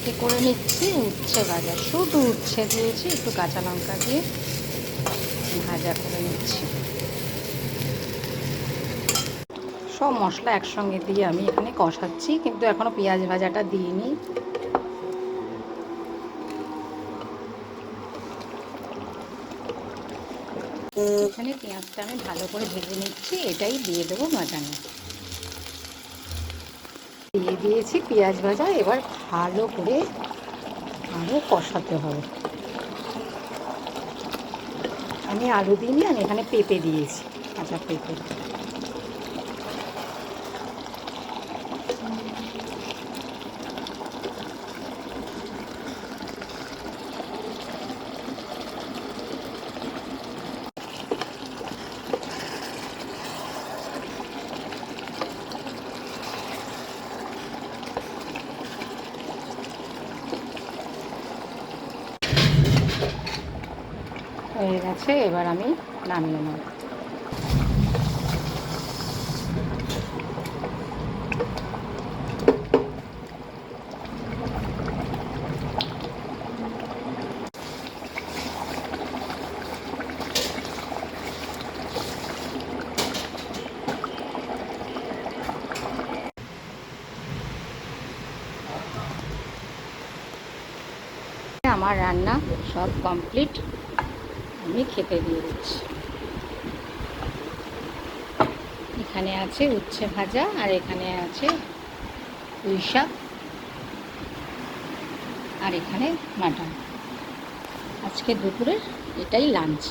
আজকে করে নিচ্ছি উচ্ছে ভাজা, শুধু উচ্ছে দিয়েছি, একটু কাঁচা লঙ্কা দিয়ে ভাজা করে নিচ্ছি। সব মশলা একসঙ্গে দিয়ে আমি এখানে কষাচ্ছি, কিন্তু এখনও পেঁয়াজ ভাজাটা দিইনি। এখানে পেঁয়াজটা আমি ভালো করে ভেজে নিচ্ছি, এটাই দিয়ে দেবো মাটনে। দিয়ে দিয়েছি পেঁয়াজ ভাজা, এবার ভালো করে আরও কষাতে হবে। আমি আলু দিইনি, আমি এখানে পেঁপে দিয়েছি, কাঁচা পেঁপে। হয়ে গেছে, এবার আমি নামিয়ে নেব। আমার রান্না সব কমপ্লিট, আমি খেতে দিয়ে দিচ্ছি। এখানে আছে উচ্ছে ভাজা, আর এখানে আছে পুঁই শাক, আর এখানে মাটন। আজকে দুপুরের এটাই লাঞ্চ।